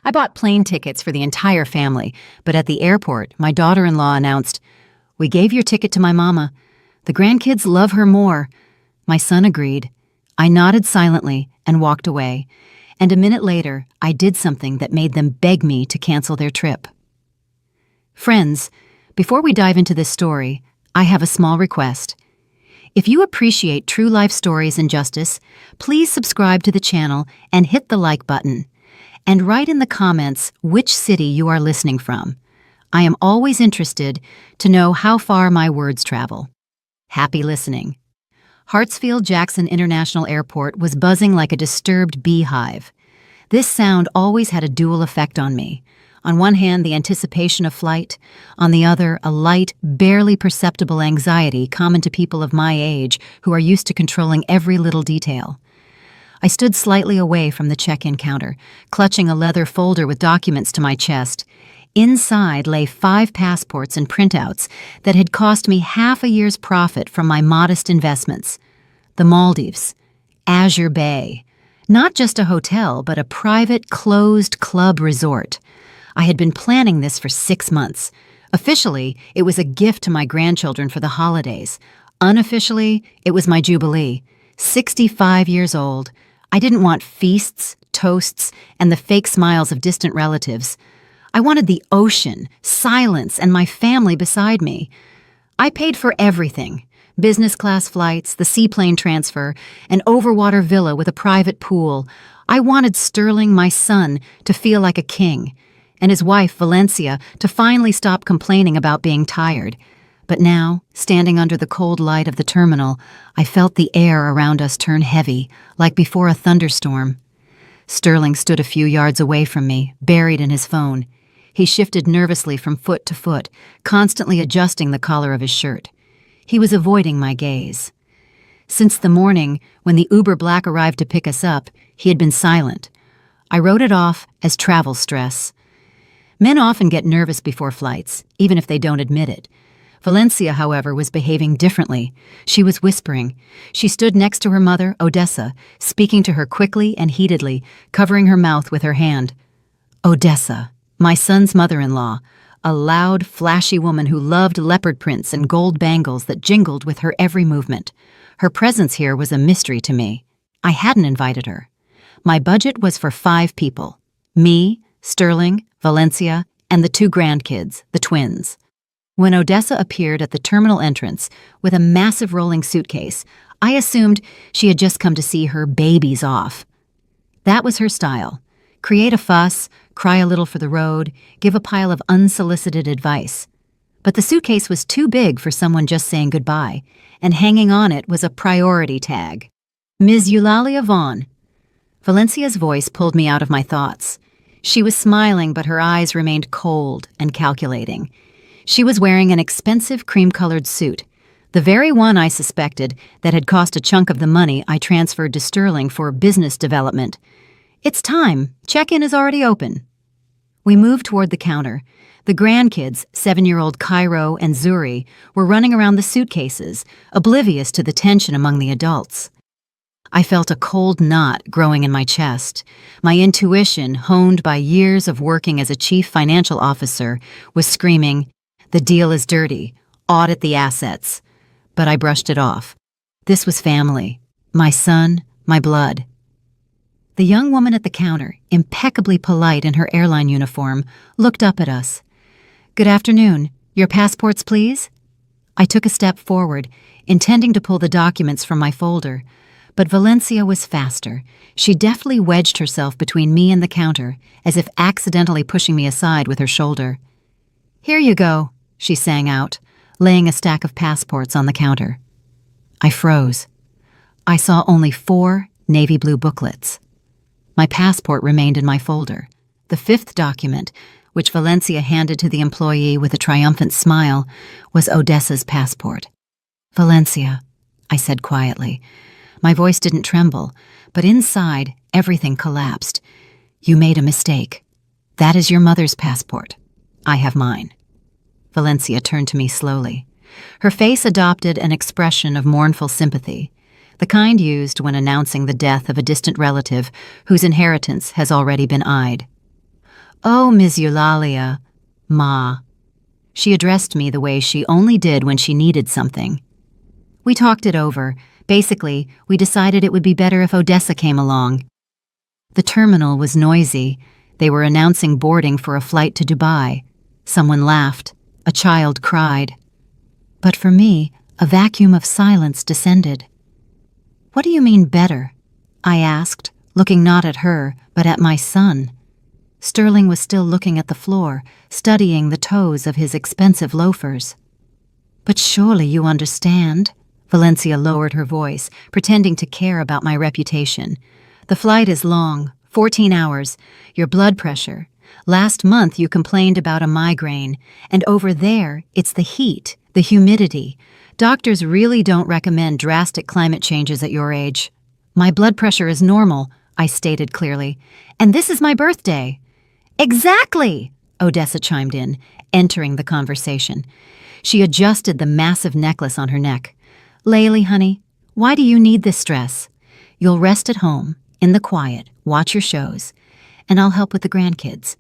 I bought plane tickets for the entire family, but at the airport, my daughter-in-law announced, "We gave your ticket to my mama. The grandkids love her more." My son agreed. I nodded silently and walked away, and a minute later, I did something that made them beg me to cancel their trip. Friends, before we dive into this story, I have a small request. If you appreciate true life stories and justice, please subscribe to the channel and hit the like button. And write in the comments which city you are listening from. I am always interested to know how far my words travel. Happy listening. Hartsfield-Jackson International Airport was buzzing like a disturbed beehive. This sound always had a dual effect on me. On one hand, the anticipation of flight. On the other, a light, barely perceptible anxiety common to people of my age who are used to controlling every little detail. I stood slightly away from the check-in counter, clutching a leather folder with documents to my chest. Inside lay 5 passports and printouts that had cost me half a year's profit from my modest investments. The Maldives, Azure Bay. Not just a hotel, but a private, closed club resort. I had been planning this for 6 months. Officially, it was a gift to my grandchildren for the holidays. Unofficially, it was my jubilee. 65 years old. I didn't want feasts, toasts, and the fake smiles of distant relatives. I wanted the ocean, silence, and my family beside me. I paid for everything: business class flights, the seaplane transfer, an overwater villa with a private pool. I wanted Sterling, my son, to feel like a king, and his wife, Valencia, to finally stop complaining about being tired. But now, standing under the cold light of the terminal, I felt the air around us turn heavy, like before a thunderstorm. Sterling stood a few yards away from me, buried in his phone. He shifted nervously from foot to foot, constantly adjusting the collar of his shirt. He was avoiding my gaze. Since the morning, when the Uber Black arrived to pick us up, he had been silent. I wrote it off as travel stress. Men often get nervous before flights, even if they don't admit it. Valencia, however, was behaving differently. She was whispering. She stood next to her mother, Odessa, speaking to her quickly and heatedly, covering her mouth with her hand. Odessa, my son's mother-in-law, a loud, flashy woman who loved leopard prints and gold bangles that jingled with her every movement. Her presence here was a mystery to me. I hadn't invited her. My budget was for 5 people. Me, Sterling, Valencia, and the 2 grandkids, the twins. When Odessa appeared at the terminal entrance with a massive rolling suitcase, I assumed she had just come to see her babies off. That was her style. Create a fuss, cry a little for the road, give a pile of unsolicited advice. But the suitcase was too big for someone just saying goodbye, and hanging on it was a priority tag. Ms. Eulalia Vaughn. Valencia's voice pulled me out of my thoughts. She was smiling, but her eyes remained cold and calculating. She was wearing an expensive cream-colored suit, the very one I suspected that had cost a chunk of the money I transferred to Sterling for business development. "It's time. Check-in is already open." We moved toward the counter. The grandkids, 7-year-old Cairo and Zuri, were running around the suitcases, oblivious to the tension among the adults. I felt a cold knot growing in my chest. My intuition, honed by years of working as a chief financial officer, was screaming, "The deal is dirty. Audit the assets." But I brushed it off. This was family. My son, my blood. The young woman at the counter, impeccably polite in her airline uniform, looked up at us. "Good afternoon. Your passports, please?" I took a step forward, intending to pull the documents from my folder. But Valencia was faster. She deftly wedged herself between me and the counter, as if accidentally pushing me aside with her shoulder. "Here you go," she sang out, laying a stack of passports on the counter. I froze. I saw only 4 navy blue booklets. My passport remained in my folder. The 5th document, which Valencia handed to the employee with a triumphant smile, was Odessa's passport. "Valencia," I said quietly. My voice didn't tremble, but inside, everything collapsed. "You made a mistake. That is your mother's passport. I have mine." Valencia turned to me slowly. Her face adopted an expression of mournful sympathy, the kind used when announcing the death of a distant relative whose inheritance has already been eyed. "Oh, Miss Eulalia, Ma." She addressed me the way she only did when she needed something. We talked it over. Basically, we decided it would be better if Odessa came along. The terminal was noisy. They were announcing boarding for a flight to Dubai. Someone laughed. A child cried. But for me, a vacuum of silence descended. "What do you mean better?" I asked, looking not at her, but at my son. Sterling was still looking at the floor, studying the toes of his expensive loafers. "But surely you understand?" Valencia lowered her voice, pretending to care about my reputation. "The flight is long, 14 hours. Your blood pressure. Last month you complained about a migraine, and over there it's the heat, the humidity. Doctors really don't recommend drastic climate changes at your age." "My blood pressure is normal," I stated clearly, "and this is my birthday." "Exactly!" Odessa chimed in, entering the conversation. She adjusted the massive necklace on her neck. "Laylee, honey, why do you need this stress? You'll rest at home, in the quiet, watch your shows, and I'll help with the grandkids.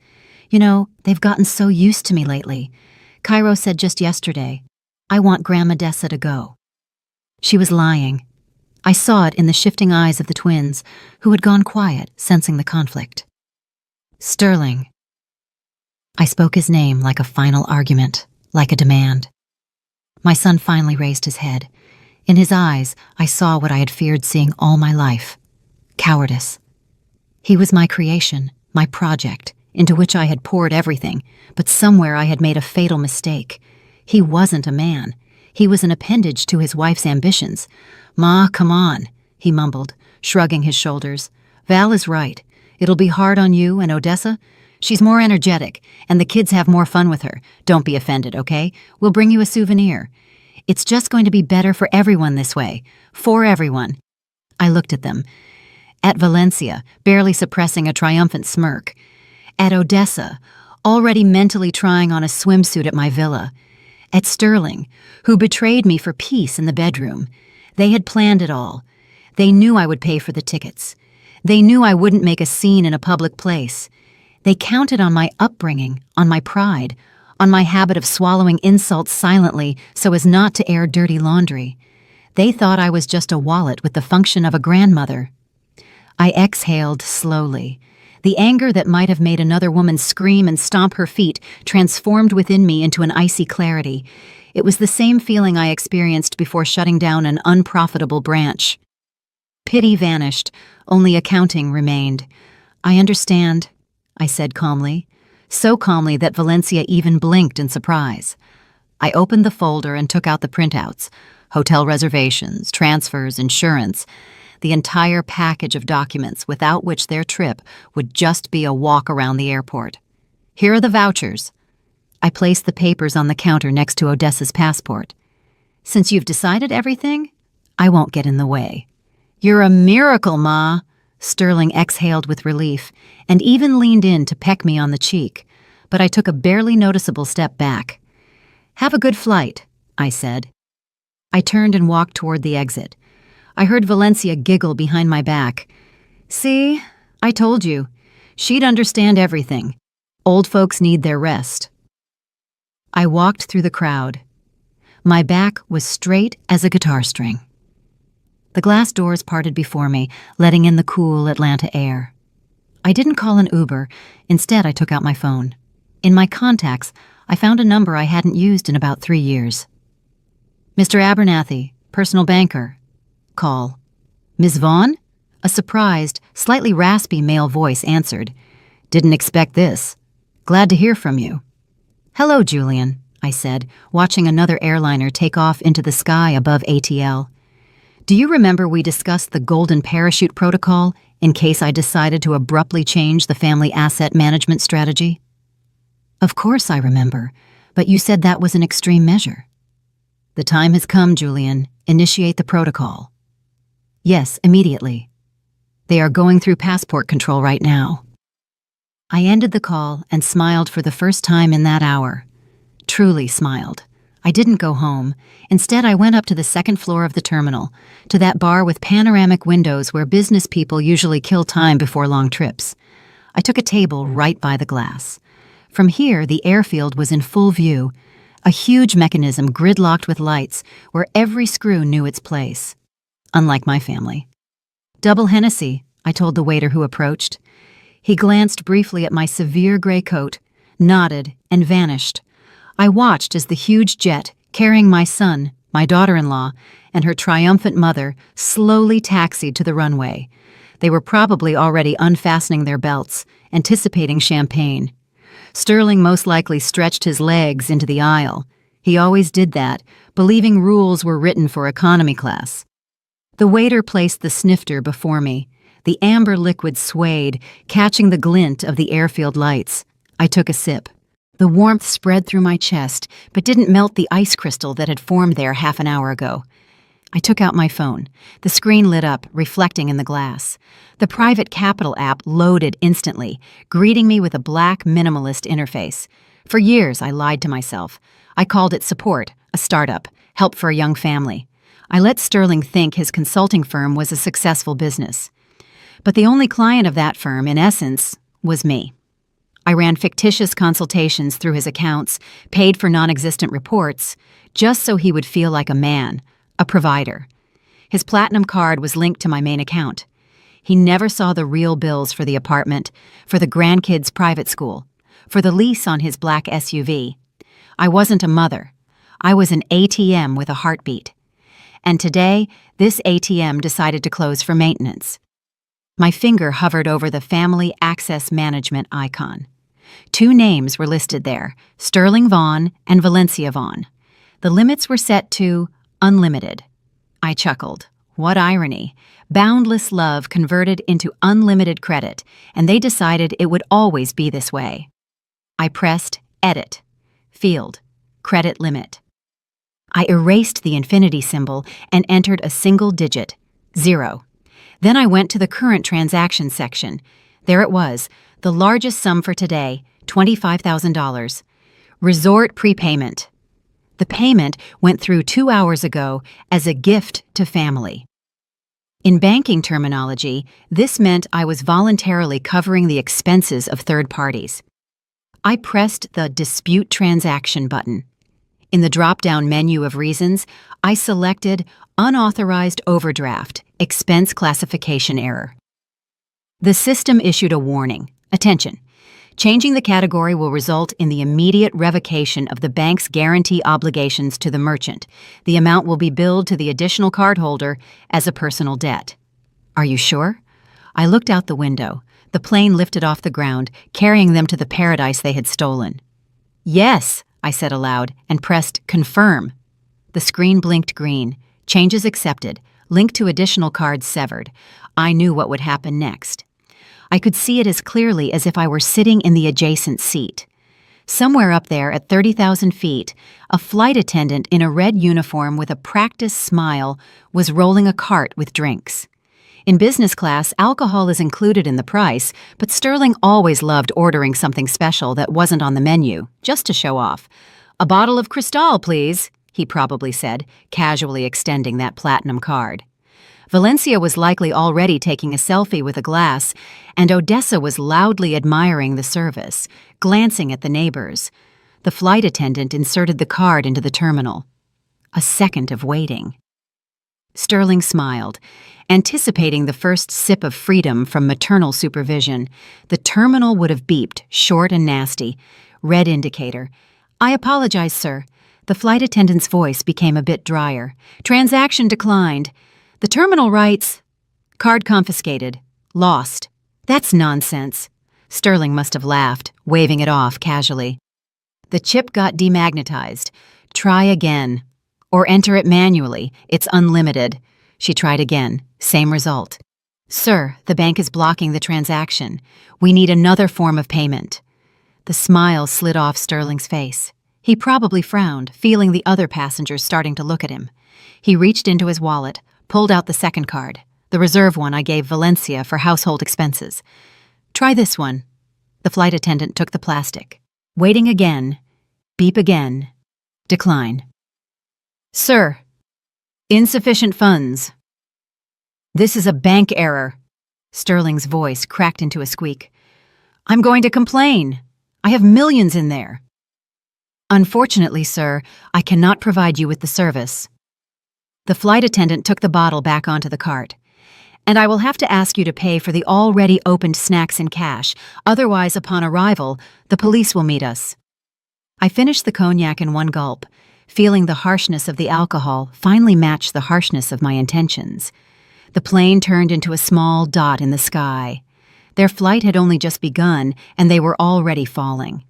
You know, they've gotten so used to me lately. Cairo said just yesterday, 'I want Grandma Dessa to go.'" She was lying. I saw it in the shifting eyes of the twins, who had gone quiet, sensing the conflict. "Sterling." I spoke his name like a final argument, like a demand. My son finally raised his head. In his eyes, I saw what I had feared seeing all my life: cowardice. He was my creation, my project, into which I had poured everything, but somewhere I had made a fatal mistake. He wasn't a man. He was an appendage to his wife's ambitions. "Ma, come on," he mumbled, shrugging his shoulders. "Val is right. It'll be hard on you and Odessa. She's more energetic, and the kids have more fun with her. Don't be offended, okay? We'll bring you a souvenir. It's just going to be better for everyone this way. For everyone." I looked at them. At Valencia, barely suppressing a triumphant smirk. At Odessa, already mentally trying on a swimsuit at my villa. At Sterling, who betrayed me for peace in the bedroom. They had planned it all. They knew I would pay for the tickets. They knew I wouldn't make a scene in a public place. They counted on my upbringing, on my pride, on my habit of swallowing insults silently so as not to air dirty laundry. They thought I was just a wallet with the function of a grandmother. I exhaled slowly. The anger that might have made another woman scream and stomp her feet transformed within me into an icy clarity. It was the same feeling I experienced before shutting down an unprofitable branch. Pity vanished, only accounting remained. "I understand," I said calmly, so calmly that Valencia even blinked in surprise. I opened the folder and took out the printouts: hotel reservations, transfers, insurance, the entire package of documents without which their trip would just be a walk around the airport. "Here are the vouchers." I placed the papers on the counter next to Odessa's passport. "Since you've decided everything, I won't get in the way." "You're a miracle, Ma." Sterling exhaled with relief and even leaned in to peck me on the cheek, but I took a barely noticeable step back. "Have a good flight," I said. I turned and walked toward the exit. I heard Valencia giggle behind my back. "See, I told you. She'd understand everything. Old folks need their rest." I walked through the crowd. My back was straight as a guitar string. The glass doors parted before me, letting in the cool Atlanta air. I didn't call an Uber. Instead, I took out my phone. In my contacts, I found a number I hadn't used in about 3 years. "Mr. Abernathy, personal banker." Call. "Ms. Vaughn?" A surprised, slightly raspy male voice answered. "Didn't expect this. Glad to hear from you." "Hello, Julian," I said, watching another airliner take off into the sky above ATL. "Do you remember we discussed the golden parachute protocol in case I decided to abruptly change the family asset management strategy?" "Of course I remember, but you said that was an extreme measure." "The time has come, Julian. Initiate the protocol." "Yes, immediately. They are going through passport control right now." I ended the call and smiled for the first time in that hour. Truly smiled. I didn't go home. Instead, I went up to the second floor of the terminal, to that bar with panoramic windows where business people usually kill time before long trips. I took a table right by the glass. From here, the airfield was in full view, a huge mechanism gridlocked with lights where every screw knew its place. Unlike my family. "Double Hennessy," I told the waiter who approached. He glanced briefly at my severe gray coat, nodded, and vanished. I watched as the huge jet, carrying my son, my daughter-in-law, and her triumphant mother, slowly taxied to the runway. They were probably already unfastening their belts, anticipating champagne. Sterling most likely stretched his legs into the aisle. He always did that, believing rules were written for economy class. The waiter placed the snifter before me. The amber liquid swayed, catching the glint of the airfield lights. I took a sip. The warmth spread through my chest, but didn't melt the ice crystal that had formed there half an hour ago. I took out my phone. The screen lit up, reflecting in the glass. The Private Capital app loaded instantly, greeting me with a black minimalist interface. For years, I lied to myself. I called it support, a startup, help for a young family. I let Sterling think his consulting firm was a successful business. But the only client of that firm, in essence, was me. I ran fictitious consultations through his accounts, paid for non-existent reports, just so he would feel like a man, a provider. His platinum card was linked to my main account. He never saw the real bills for the apartment, for the Grandkids private school, for the lease on his black SUV. I wasn't a mother. I was an ATM with a heartbeat. And today, this ATM decided to close for maintenance. My finger hovered over the Family Access Management icon. 2 names were listed there, Sterling Vaughn and Valencia Vaughn. The limits were set to unlimited. I chuckled. What irony. Boundless love converted into unlimited credit, and they decided it would always be this way. I pressed Edit. Field. Credit limit. I erased the infinity symbol and entered a single digit, 0. Then I went to the current transaction section. There it was, the largest sum for today, $25,000. Resort prepayment. The payment went through 2 hours ago as a gift to family. In banking terminology, this meant I was voluntarily covering the expenses of third parties. I pressed the Dispute Transaction button. In the drop-down menu of reasons, I selected Unauthorized Overdraft, Expense Classification Error. The system issued a warning. Attention. Changing the category will result in the immediate revocation of the bank's guarantee obligations to the merchant. The amount will be billed to the additional cardholder as a personal debt. Are you sure? I looked out the window. The plane lifted off the ground, carrying them to the paradise they had stolen. Yes, I said aloud, and pressed Confirm. The screen blinked green. Changes accepted. Link to additional cards severed. I knew what would happen next. I could see it as clearly as if I were sitting in the adjacent seat. Somewhere up there at 30,000 feet, a flight attendant in a red uniform with a practiced smile was rolling a cart with drinks. In business class, alcohol is included in the price, but Sterling always loved ordering something special that wasn't on the menu, just to show off. "A bottle of Cristal, please," he probably said, casually extending that platinum card. Valencia was likely already taking a selfie with a glass, and Odessa was loudly admiring the service, glancing at the neighbors. The flight attendant inserted the card into the terminal. A second of waiting. Sterling smiled, anticipating the first sip of freedom from maternal supervision. The terminal would have beeped, short and nasty. Red indicator. "I apologize, sir." The flight attendant's voice became a bit drier. "Transaction declined. The terminal writes, card confiscated. Lost." "That's nonsense." Sterling must have laughed, waving it off casually. "The chip got demagnetized. Try again. Or enter it manually. It's unlimited." She tried again. Same result. "Sir, the bank is blocking the transaction. We need another form of payment." The smile slid off Sterling's face. He probably frowned, feeling the other passengers starting to look at him. He reached into his wallet, pulled out the second card, the reserve one I gave Valencia for household expenses. "Try this one." The flight attendant took the plastic. Waiting again. Beep again. Decline. "Sir, insufficient funds." "This is a bank error." Sterling's voice cracked into a squeak. I'm going to complain. I have millions in there. Unfortunately, sir, I cannot provide you with the service. The flight attendant took the bottle back onto the cart. And I will have to ask you to pay for the already opened snacks in cash, otherwise upon arrival, the police will meet us. I finished the cognac in one gulp, feeling the harshness of the alcohol finally match the harshness of my intentions. The plane turned into a small dot in the sky. Their flight had only just begun, and they were already falling.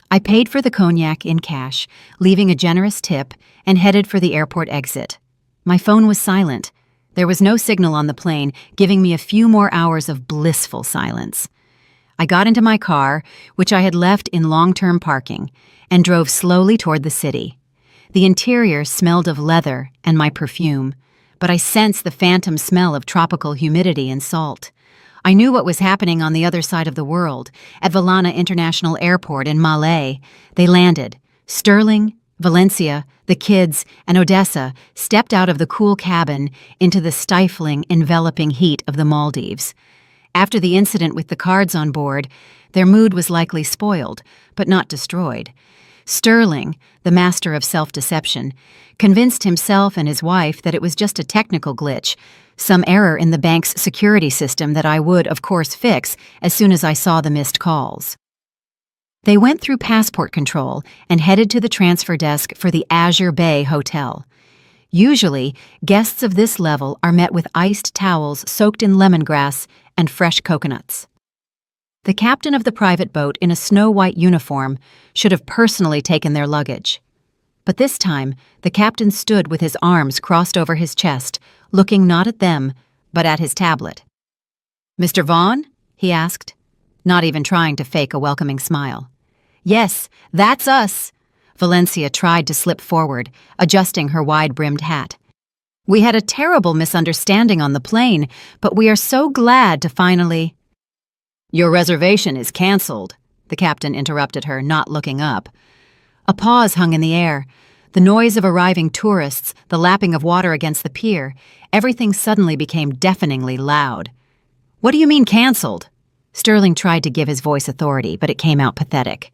I paid for the cognac in cash, leaving a generous tip, and headed for the airport exit. My phone was silent. There was no signal on the plane, giving me a few more hours of blissful silence. I got into my car, which I had left in long-term parking, and drove slowly toward the city. The interior smelled of leather and my perfume, but I sensed the phantom smell of tropical humidity and salt. I knew what was happening on the other side of the world. At Valana International Airport in Malé, they landed. Sterling, Valencia, the kids, and Odessa stepped out of the cool cabin into the stifling, enveloping heat of the Maldives. After the incident with the cards on board, their mood was likely spoiled, but not destroyed. Sterling, the master of self-deception, convinced himself and his wife that it was just a technical glitch, some error in the bank's security system that I would, of course, fix as soon as I saw the missed calls. They went through passport control and headed to the transfer desk for the Azure Bay Hotel. Usually, guests of this level are met with iced towels soaked in lemongrass and fresh coconuts. The captain of the private boat in a snow-white uniform should have personally taken their luggage. But this time, the captain stood with his arms crossed over his chest, looking not at them, but at his tablet. "Mr. Vaughn?" he asked, not even trying to fake a welcoming smile. "Yes, that's us." Valencia tried to slip forward, adjusting her wide-brimmed hat. "We had a terrible misunderstanding on the plane, but we are so glad to finally—" "Your reservation is canceled," the captain interrupted her, not looking up. A pause hung in the air. The noise of arriving tourists, the lapping of water against the pier, everything suddenly became deafeningly loud. "What do you mean canceled?" Sterling tried to give his voice authority, but it came out pathetic.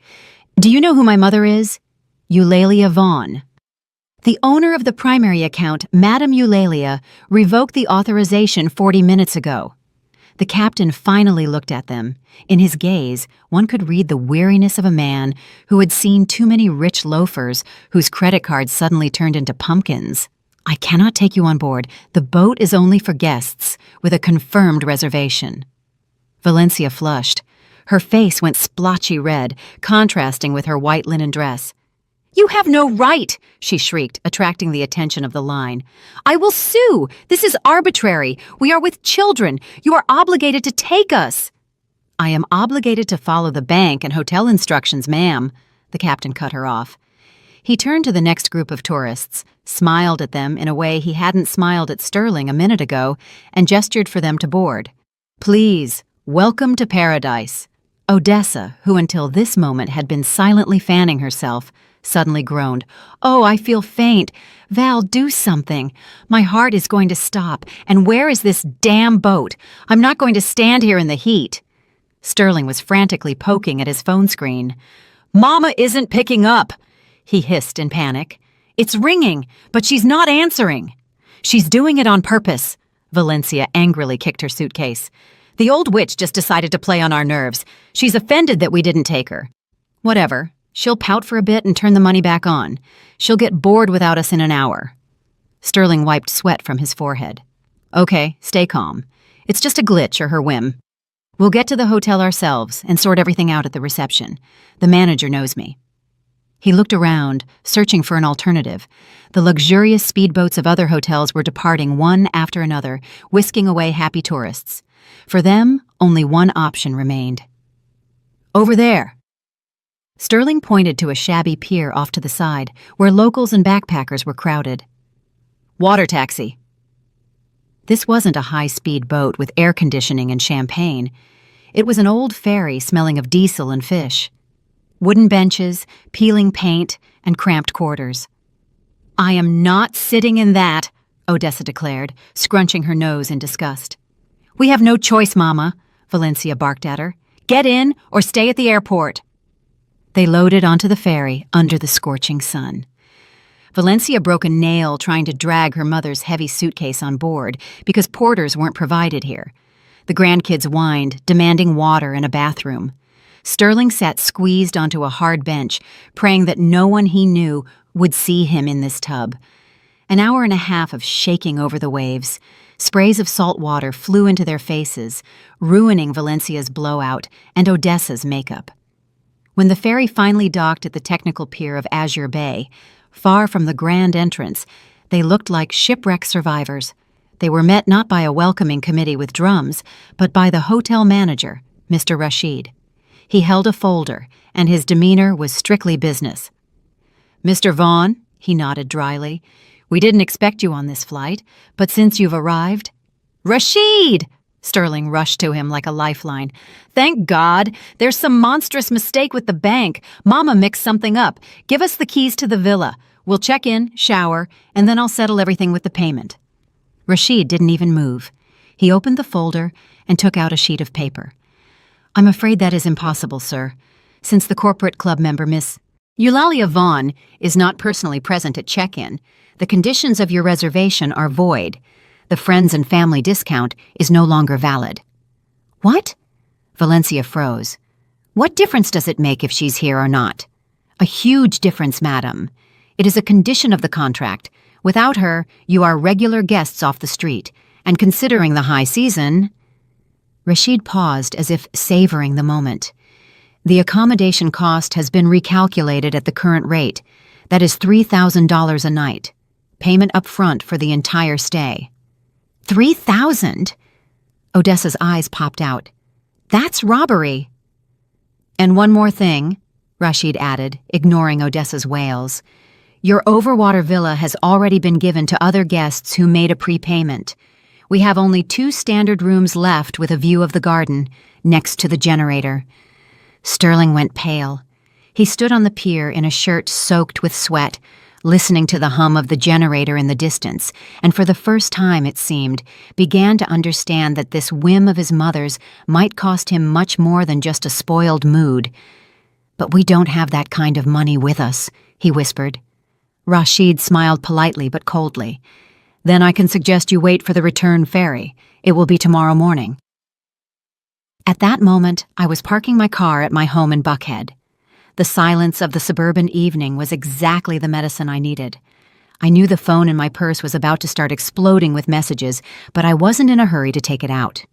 "Do you know who my mother is? Eulalia Vaughn. The owner of the primary account, Madame Eulalia, revoked the authorization 40 minutes ago." The captain finally looked at them. In his gaze, one could read the weariness of a man who had seen too many rich loafers whose credit cards suddenly turned into pumpkins. "I cannot take you on board. The boat is only for guests with a confirmed reservation." Valencia flushed. Her face went splotchy red, contrasting with her white linen dress. "You have no right," she shrieked, attracting the attention of the line. "I will sue. This is arbitrary. We are with children. You are obligated to take us." "I am obligated to follow the bank and hotel instructions, ma'am," the captain cut her off. He turned to the next group of tourists, smiled at them in a way he hadn't smiled at Sterling a minute ago, and gestured for them to board. "Please, welcome to paradise." Odessa, who until this moment had been silently fanning herself, suddenly groaned. "Oh, I feel faint. Val, do something. My heart is going to stop. And where is this damn boat? I'm not going to stand here in the heat." Sterling was frantically poking at his phone screen. "Mama isn't picking up," he hissed in panic. "It's ringing, but she's not answering." "She's doing it on purpose." Valencia angrily kicked her suitcase. "The old witch just decided to play on our nerves. She's offended that we didn't take her." "Whatever. She'll pout for a bit and turn the money back on. She'll get bored without us in an hour." Sterling wiped sweat from his forehead. "Okay, stay calm. It's just a glitch or her whim. We'll get to the hotel ourselves and sort everything out at the reception. The manager knows me." He looked around, searching for an alternative. The luxurious speedboats of other hotels were departing one after another, whisking away happy tourists. For them, only one option remained. "Over there." Sterling pointed to a shabby pier off to the side, where locals and backpackers were crowded. "Water taxi." This wasn't a high-speed boat with air conditioning and champagne. It was an old ferry smelling of diesel and fish. Wooden benches, peeling paint, and cramped quarters. "I am not sitting in that," Odessa declared, scrunching her nose in disgust. "We have no choice, Mama," Valencia barked at her. Get in or stay at the airport." They loaded onto the ferry under the scorching sun. Valencia broke a nail trying to drag her mother's heavy suitcase on board because porters weren't provided here. The grandkids whined, demanding water and a bathroom. Sterling sat squeezed onto a hard bench, praying that no one he knew would see him in this tub. An hour and a half of shaking over the waves. Sprays of salt water flew into their faces, ruining Valencia's blowout and Odessa's makeup. When the ferry finally docked at the technical pier of Azure Bay, far from the grand entrance, they looked like shipwreck survivors. They were met not by a welcoming committee with drums, but by the hotel manager, Mr. Rashid. He held a folder, and his demeanor was strictly business. "Mr. Vaughn," he nodded dryly, "we didn't expect you on this flight, but since you've arrived—" "Rashid!" Sterling rushed to him like a lifeline. "Thank God! There's some monstrous mistake with the bank. Mama mixed something up. Give us the keys to the villa. We'll check in, shower, and then I'll settle everything with the payment." Rashid didn't even move. He opened the folder and took out a sheet of paper. "I'm afraid that is impossible, sir. Since the corporate club member, Miss Eulalia Vaughn, is not personally present at check-in, the conditions of your reservation are void. The friends and family discount is no longer valid." "What?" Valencia froze. "What difference does it make if she's here or not?" "A huge difference, madam. It is a condition of the contract. Without her, you are regular guests off the street, and considering the high season—" Rashid paused as if savoring the moment. "The accommodation cost has been recalculated at the current rate. That is $3,000 a night. Payment up front for the entire stay." "3,000?" Odessa's eyes popped out. "That's robbery." "And one more thing," Rashid added, ignoring Odessa's wails. "Your overwater villa has already been given to other guests who made a prepayment. We have only 2 standard rooms left with a view of the garden, next to the generator." Sterling went pale. He stood on the pier in a shirt soaked with sweat, listening to the hum of the generator in the distance, and for the first time, it seemed, began to understand that this whim of his mother's might cost him much more than just a spoiled mood. "But we don't have that kind of money with us," he whispered. Rashid smiled politely but coldly. "Then I can suggest you wait for the return ferry. It will be tomorrow morning." At that moment, I was parking my car at my home in Buckhead. The silence of the suburban evening was exactly the medicine I needed. I knew the phone in my purse was about to start exploding with messages, but I wasn't in a hurry to take it out.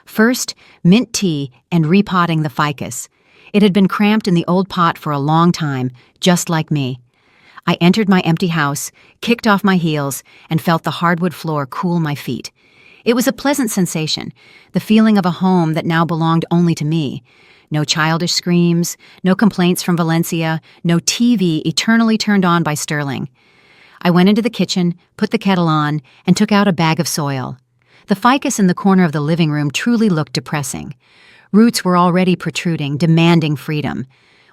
First, mint tea and repotting the ficus. It had been cramped in the old pot for a long time, just like me. I entered my empty house, kicked off my heels, and felt the hardwood floor cool my feet. It was a pleasant sensation, the feeling of a home that now belonged only to me. No childish screams, no complaints from Valencia, no TV eternally turned on by Sterling. I went into the kitchen, put the kettle on, and took out a bag of soil. The ficus in the corner of the living room truly looked depressing. Roots were already protruding, demanding freedom.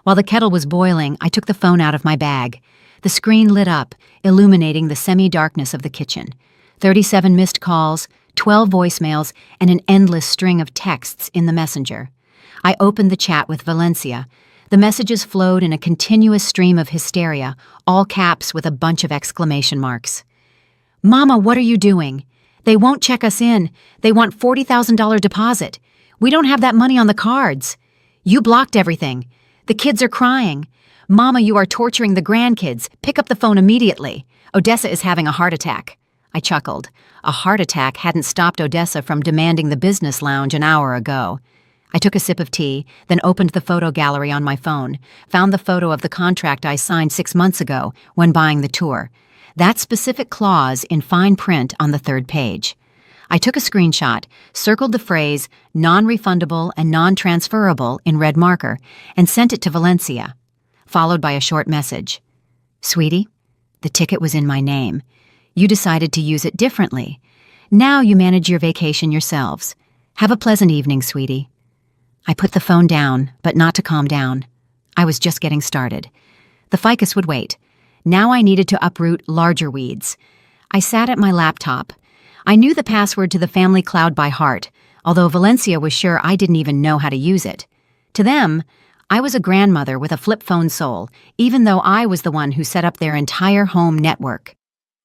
While the kettle was boiling, I took the phone out of my bag. The screen lit up, illuminating the semi-darkness of the kitchen. 37 missed calls, 12 voicemails, and an endless string of texts in the messenger. I opened the chat with Valencia. The messages flowed in a continuous stream of hysteria, all caps with a bunch of exclamation marks. "Mama, what are you doing? They won't check us in. They want $40,000 deposit. We don't have that money on the cards. You blocked everything. The kids are crying. Mama, you are torturing the grandkids. Pick up the phone immediately. Odessa is having a heart attack." I chuckled. A heart attack hadn't stopped Odessa from demanding the business lounge an hour ago. I took a sip of tea, then opened the photo gallery on my phone, found the photo of the contract I signed 6 months ago when buying the tour. That specific clause in fine print on the 3rd page. I took a screenshot, circled the phrase non-refundable and non-transferable in red marker, and sent it to Valencia, followed by a short message. "Sweetie, the ticket was in my name. You decided to use it differently. Now you manage your vacation yourselves. Have a pleasant evening, sweetie." I put the phone down, but not to calm down. I was just getting started. The ficus would wait. Now I needed to uproot larger weeds. I sat at my laptop. I knew the password to the family cloud by heart, although Valencia was sure I didn't even know how to use it. To them, I was a grandmother with a flip phone soul, even though I was the one who set up their entire home network.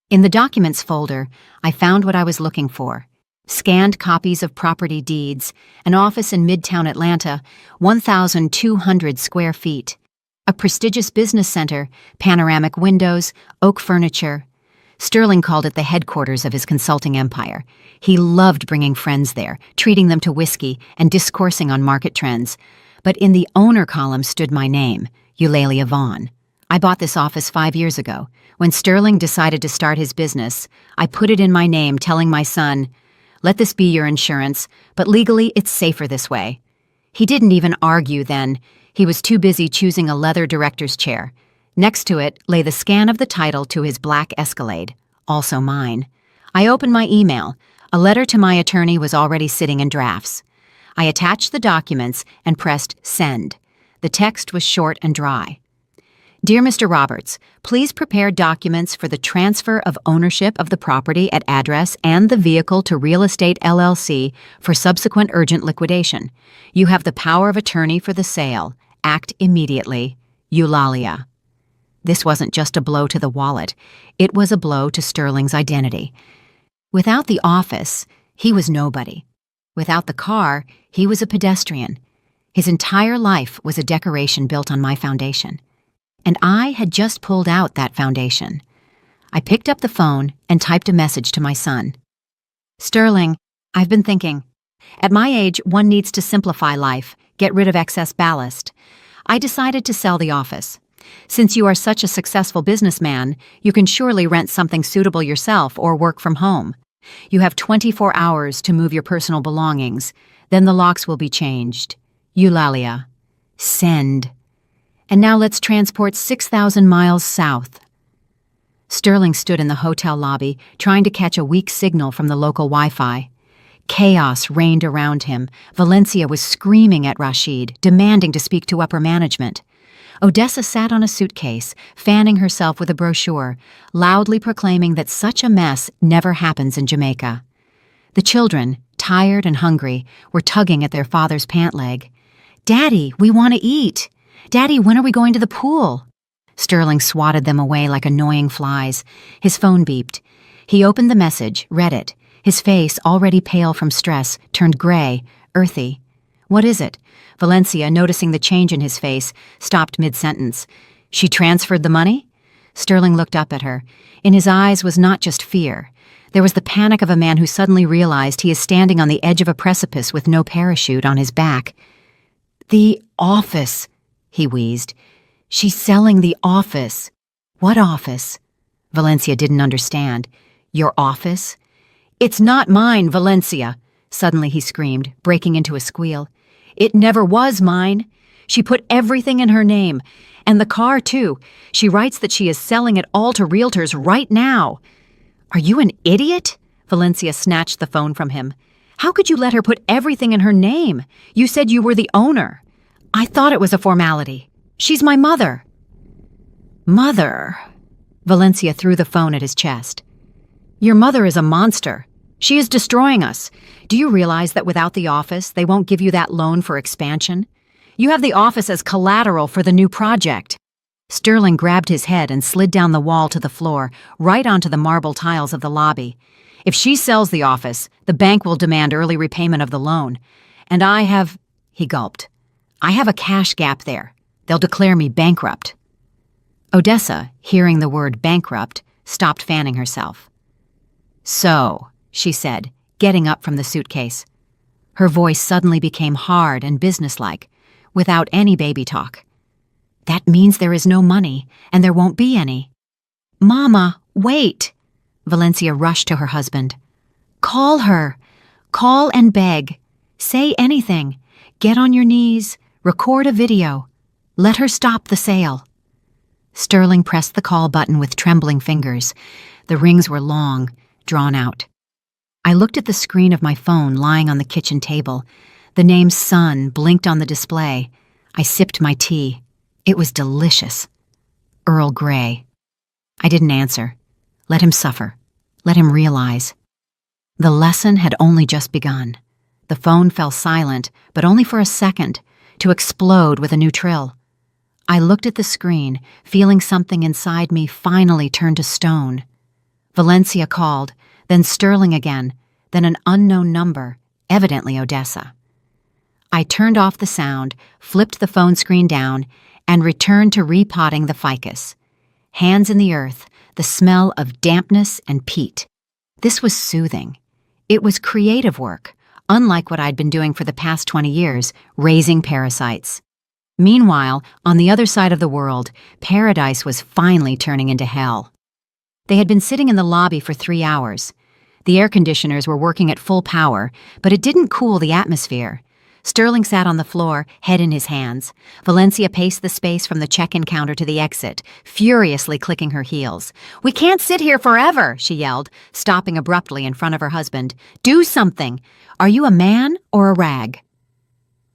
In the documents folder, I found what I was looking for. Scanned copies of property deeds, an office in Midtown Atlanta, 1,200 square feet. A prestigious business center, panoramic windows, oak furniture. Sterling called it the headquarters of his consulting empire. He loved bringing friends there, treating them to whiskey, and discoursing on market trends. But in the owner column stood my name, Eulalia Vaughn. I bought this office 5 years ago. When Sterling decided to start his business, I put it in my name, telling my son, "Let this be your insurance, but legally it's safer this way." He didn't even argue then. He was too busy choosing a leather director's chair. Next to it lay the scan of the title to his black Escalade, also mine. I opened my email. A letter to my attorney was already sitting in drafts. I attached the documents and pressed send. The text was short and dry. Dear Mr. Roberts, please prepare documents for the transfer of ownership of the property at address and the vehicle to Real Estate LLC for subsequent urgent liquidation. You have the power of attorney for the sale. Act immediately. Eulalia. This wasn't just a blow to the wallet. It was a blow to Sterling's identity. Without the office, he was nobody. Without the car, he was a pedestrian. His entire life was a decoration built on my foundation. And I had just pulled out that foundation. I picked up the phone and typed a message to my son. Sterling, I've been thinking. At my age, one needs to simplify life, get rid of excess ballast. I decided to sell the office. Since you are such a successful businessman, you can surely rent something suitable yourself or work from home. You have 24 hours to move your personal belongings. Then the locks will be changed. Eulalia. Send. And now let's transport 6,000 miles south. Sterling stood in the hotel lobby, trying to catch a weak signal from the local Wi-Fi. Chaos reigned around him. Valencia was screaming at Rashid, demanding to speak to upper management. Odessa sat on a suitcase, fanning herself with a brochure, loudly proclaiming that such a mess never happens in Jamaica. The children, tired and hungry, were tugging at their father's pant leg. "Daddy, we want to eat. Daddy, when are we going to the pool?" Sterling swatted them away like annoying flies. His phone beeped. He opened the message, read it. His face, already pale from stress, turned gray, earthy. "What is it?" Valencia, noticing the change in his face, stopped mid-sentence. "She transferred the money?" Sterling looked up at her. In his eyes was not just fear. There was the panic of a man who suddenly realized he is standing on the edge of a precipice with no parachute on his back. "The office," he wheezed. "She's selling the office." "What office?" Valencia didn't understand. "Your office?" "It's not mine, Valencia," suddenly he screamed, breaking into a squeal. "It never was mine. She put everything in her name. And the car, too. She writes that she is selling it all to realtors right now." "Are you an idiot?" Valencia snatched the phone from him. "How could you let her put everything in her name? You said you were the owner." "I thought it was a formality. She's my mother." "Mother?" Valencia threw the phone at his chest. "Your mother is a monster. She is destroying us. Do you realize that without the office, they won't give you that loan for expansion? You have the office as collateral for the new project." Sterling grabbed his head and slid down the wall to the floor, right onto the marble tiles of the lobby. "If she sells the office, the bank will demand early repayment of the loan. And he gulped. "I have a cash gap there. They'll declare me bankrupt." Odessa, hearing the word bankrupt, stopped fanning herself. "So," she said, getting up from the suitcase. Her voice suddenly became hard and businesslike, without any baby talk. "That means there is no money, and there won't be any." "Mama, wait!" Valencia rushed to her husband. "Call her. Call and beg. Say anything. Get on your knees. Record a video. Let her stop the sale." Sterling pressed the call button with trembling fingers. The rings were long, drawn out. I looked at the screen of my phone lying on the kitchen table. The name Son blinked on the display. I sipped my tea. It was delicious. Earl Grey. I didn't answer. Let him suffer. Let him realize. The lesson had only just begun. The phone fell silent, but only for a second. to explode with a new trill. I looked at the screen, feeling something inside me finally turn to stone. Valencia called, then Sterling again, then an unknown number, evidently Odessa. I turned off the sound, flipped the phone screen down, and returned to repotting the ficus. Hands in the earth, the smell of dampness and peat. This was soothing. It was creative work, unlike what I'd been doing for the past 20 years, raising parasites. Meanwhile, on the other side of the world, paradise was finally turning into hell. They had been sitting in the lobby for 3 hours. The air conditioners were working at full power, but it didn't cool the atmosphere. Sterling sat on the floor, head in his hands. Valencia paced the space from the check-in counter to the exit, furiously clicking her heels. "We can't sit here forever," she yelled, stopping abruptly in front of her husband. "Do something. Are you a man or a rag?"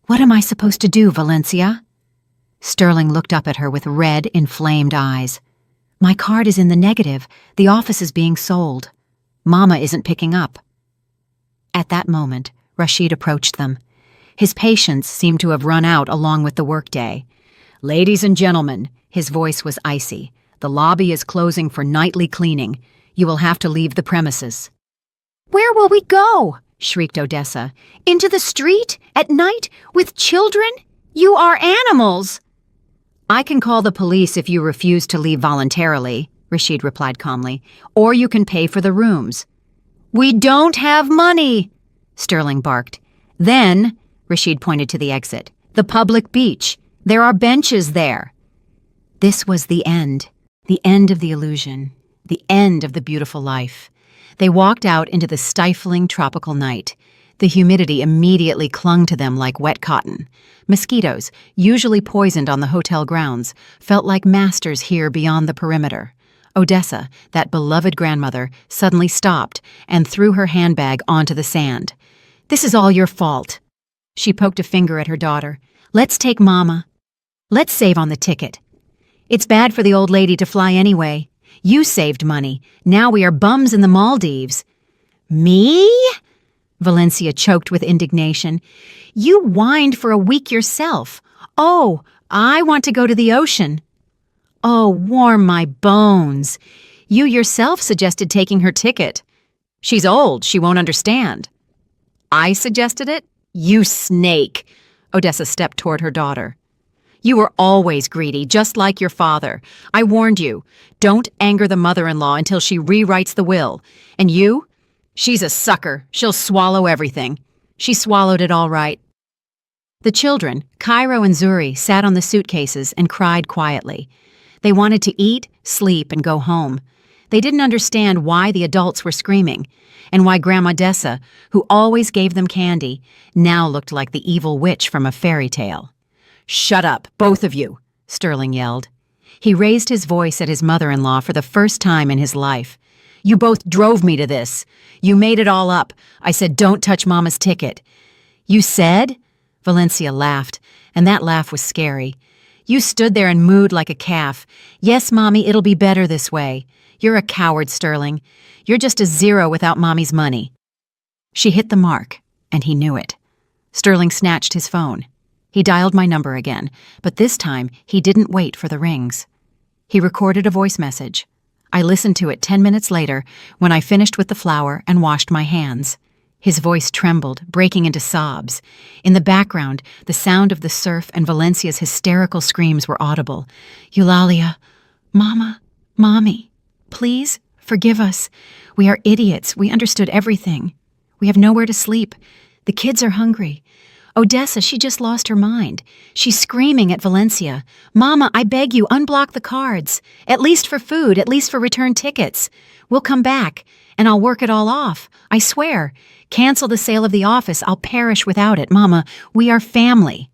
"What am I supposed to do, Valencia?" Sterling looked up at her with red, inflamed eyes. "My card is in the negative. The office is being sold. Mama isn't picking up." At that moment, Rashid approached them. His patience seemed to have run out along with the workday. "Ladies and gentlemen," his voice was icy, "the lobby is closing for nightly cleaning. You will have to leave the premises." "Where will we go?" shrieked Odessa. "Into the street? At night? With children? You are animals!" "I can call the police if you refuse to leave voluntarily," Rashid replied calmly, "or you can pay for the rooms." "We don't have money!" Sterling barked. "Then," Rashid pointed to the exit, "the public beach. There are benches there." This was the end of the illusion, the end of the beautiful life. They walked out into the stifling tropical night. The humidity immediately clung to them like wet cotton. Mosquitoes, usually poisoned on the hotel grounds, felt like masters here beyond the perimeter. Odessa, that beloved grandmother, suddenly stopped and threw her handbag onto the sand. "This is all your fault." She poked a finger at her daughter. "Let's take Mama. Let's save on the ticket. It's bad for the old lady to fly anyway. You saved money. Now we are bums in the Maldives." "Me?" Valencia choked with indignation. "You whined for a week yourself. Oh, I want to go to the ocean." "Oh, warm my bones. You yourself suggested taking her ticket. She's old, she won't understand." "I suggested it? You snake!" Odessa stepped toward her daughter. "You were always greedy, just like your father. I warned you. Don't anger the mother-in-law until she rewrites the will. And you? She's a sucker. She'll swallow everything." She swallowed it all right. The children, Cairo and Zuri, sat on the suitcases and cried quietly. They wanted to eat, sleep, and go home. They didn't understand why the adults were screaming, and why Grandma Dessa, who always gave them candy, now looked like the evil witch from a fairy tale. "Shut up, both of you," Sterling yelled. He raised his voice at his mother-in-law for the first time in his life. "You both drove me to this. You made it all up. I said don't touch Mama's ticket." "You said?" Valencia laughed, and that laugh was scary. "You stood there and mooed like a calf. Yes, Mommy, it'll be better this way. You're a coward, Sterling. You're just a zero without Mommy's money." She hit the mark, and he knew it. Sterling snatched his phone. He dialed my number again, but this time he didn't wait for the rings. He recorded a voice message. I listened to it 10 minutes later when I finished with the flour and washed my hands. His voice trembled, breaking into sobs. In the background, the sound of the surf and Valencia's hysterical screams were audible. "Eulalia, Mama, Mommy, please forgive us. We are idiots. We understood everything. We have nowhere to sleep. The kids are hungry. Odessa, she just lost her mind. She's screaming at Valencia. Mama, I beg you, unblock the cards. At least for food, at least for return tickets. We'll come back, and I'll work it all off. I swear. Cancel the sale of the office. I'll perish without it. Mama, we are family."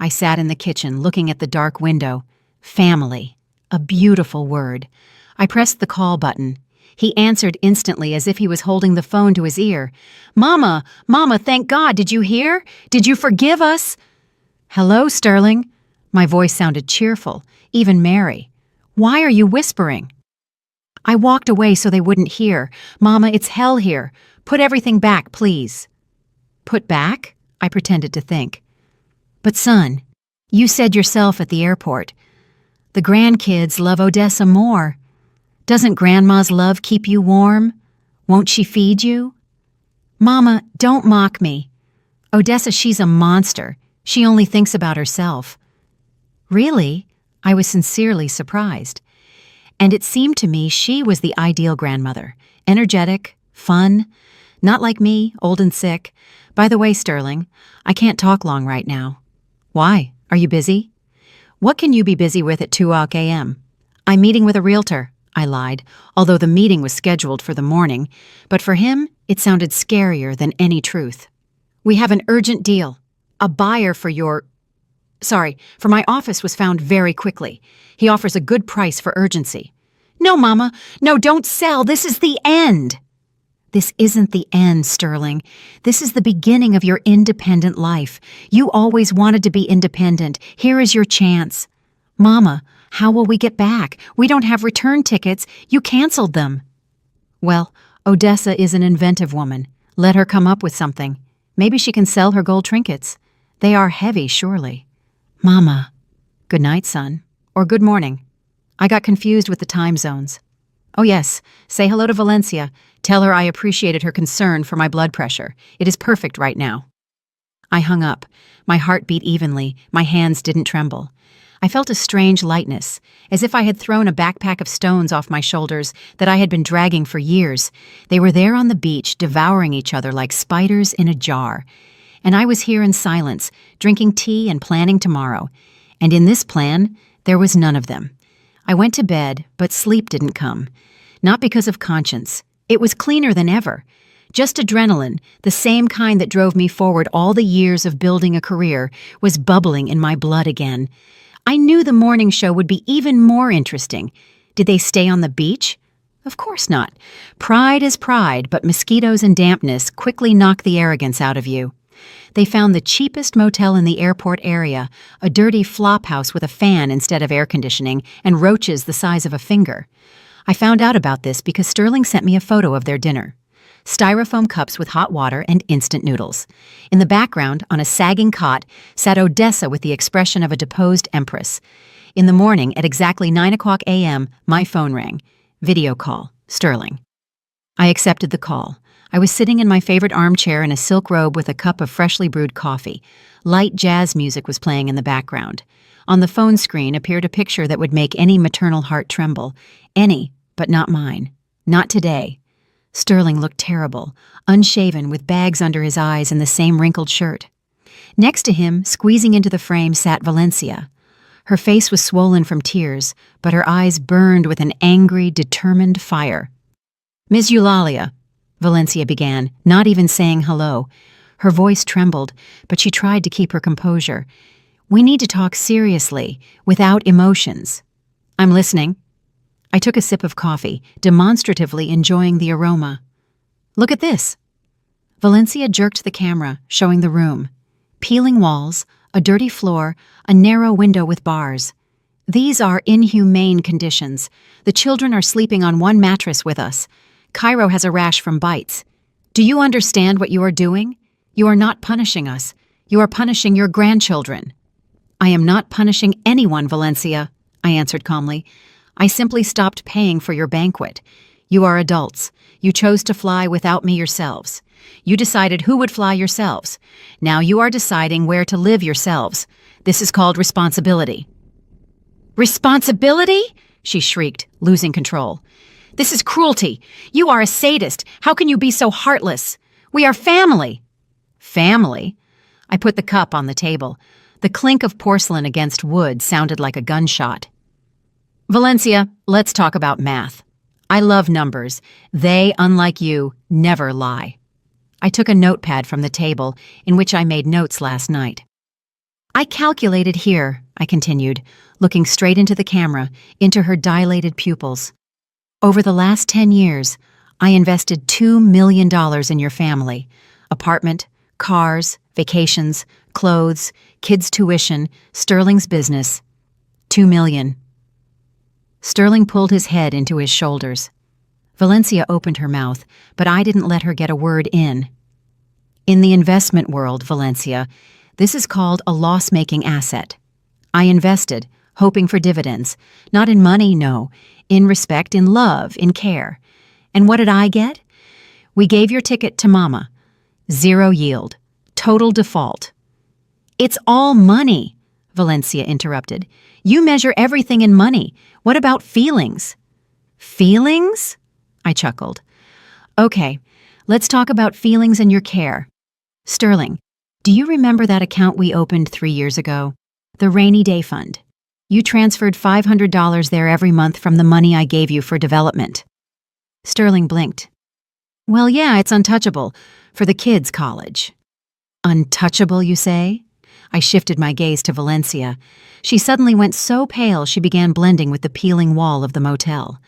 I sat in the kitchen, looking at the dark window. Family. A beautiful word. I pressed the call button. He answered instantly as if he was holding the phone to his ear. "Mama, Mama, thank God, did you hear? Did you forgive us?" "Hello, Sterling." My voice sounded cheerful, even merry. "Why are you whispering?" "I walked away so they wouldn't hear. Mama, it's hell here. Put everything back, please." "Put back?" I pretended to think. But son, you said yourself at the airport, the grandkids love Odessa more. Doesn't Grandma's love keep you warm? Won't she feed you? Mama, don't mock me. Odessa, she's a monster. She only thinks about herself. Really? I was sincerely surprised. And it seemed to me she was the ideal grandmother. Energetic, fun, not like me, old and sick. By the way, Sterling, I can't talk long right now. Why? Are you busy? What can you be busy with at 2 a.m.? I'm meeting with a realtor, I lied, although the meeting was scheduled for the morning, but for him, it sounded scarier than any truth. We have an urgent deal. A buyer for my office was found very quickly. He offers a good price for urgency. No, Mama, no, don't sell. This is the end. This isn't the end, Sterling. This is the beginning of your independent life. You always wanted to be independent. Here is your chance. Mama, how will we get back? We don't have return tickets. You canceled them. Well, Odessa is an inventive woman. Let her come up with something. Maybe she can sell her gold trinkets. They are heavy, surely. Mama. Good night, son. Or good morning. I got confused with the time zones. Oh yes, say hello to Valencia. Tell her I appreciated her concern for my blood pressure. It is perfect right now. I hung up. My heart beat evenly. My hands didn't tremble. I felt a strange lightness, as if I had thrown a backpack of stones off my shoulders that I had been dragging for years. They were there on the beach, devouring each other like spiders in a jar. And I was here in silence, drinking tea and planning tomorrow. And in this plan, there was none of them. I went to bed, but sleep didn't come. Not because of conscience. It was cleaner than ever. Just adrenaline, the same kind that drove me forward all the years of building a career, was bubbling in my blood again. I knew the morning show would be even more interesting. Did they stay on the beach? Of course not. Pride is pride, but mosquitoes and dampness quickly knock the arrogance out of you. They found the cheapest motel in the airport area, a dirty flop house with a fan instead of air conditioning and roaches the size of a finger. I found out about this because Sterling sent me a photo of their dinner. Styrofoam cups with hot water and instant noodles. In the background, on a sagging cot, sat Odessa with the expression of a deposed empress. In the morning, at exactly 9 a.m., my phone rang. Video call. Sterling. I accepted the call. I was sitting in my favorite armchair in a silk robe with a cup of freshly brewed coffee. Light jazz music was playing in the background. On the phone screen appeared a picture that would make any maternal heart tremble. Any, but not mine. Not today. Sterling looked terrible, unshaven with bags under his eyes and the same wrinkled shirt. Next to him, squeezing into the frame, sat Valencia. Her face was swollen from tears, but her eyes burned with an angry, determined fire. Ms. Eulalia, Valencia began, not even saying hello. Her voice trembled, but she tried to keep her composure. We need to talk seriously, without emotions. I'm listening. I took a sip of coffee, demonstratively enjoying the aroma. Look at this. Valencia jerked the camera, showing the room. Peeling walls, a dirty floor, a narrow window with bars. These are inhumane conditions. The children are sleeping on one mattress with us. Cairo has a rash from bites. Do you understand what you are doing? You are not punishing us. You are punishing your grandchildren. I am not punishing anyone, Valencia, I answered calmly. I simply stopped paying for your banquet. You are adults. You chose to fly without me yourselves. You decided who would fly yourselves. Now you are deciding where to live yourselves. This is called responsibility. Responsibility? She shrieked, losing control. This is cruelty. You are a sadist. How can you be so heartless? We are family. Family? I put the cup on the table. The clink of porcelain against wood sounded like a gunshot. Valencia, let's talk about math. I love numbers. They, unlike you, never lie. I took a notepad from the table in which I made notes last night. I calculated here, I continued, looking straight into the camera, into her dilated pupils. Over the last 10 years, I invested $2 million in your family. Apartment, cars, vacations, clothes, kids' tuition, Sterling's business. $2 million. Sterling pulled his head into his shoulders. Valencia opened her mouth, but I didn't let her get a word in. In the investment world, Valencia, This is called a loss-making asset. I invested, hoping for dividends. Not in money, no. In respect, in love, in care. And what did I get? We gave your ticket to Mama. 0 yield. Total default. It's all money, Valencia interrupted. You measure everything in money. What about feelings? Feelings? I chuckled. Okay, let's talk about feelings and your care. Sterling, do you remember that account we opened 3 years ago? The rainy day fund. You transferred $500 there every month from the money I gave you for development. Sterling blinked. Well, yeah, it's untouchable. For the kids' college. Untouchable, you say? I shifted my gaze to Valencia. She suddenly went so pale she began blending with the peeling wall of the motel.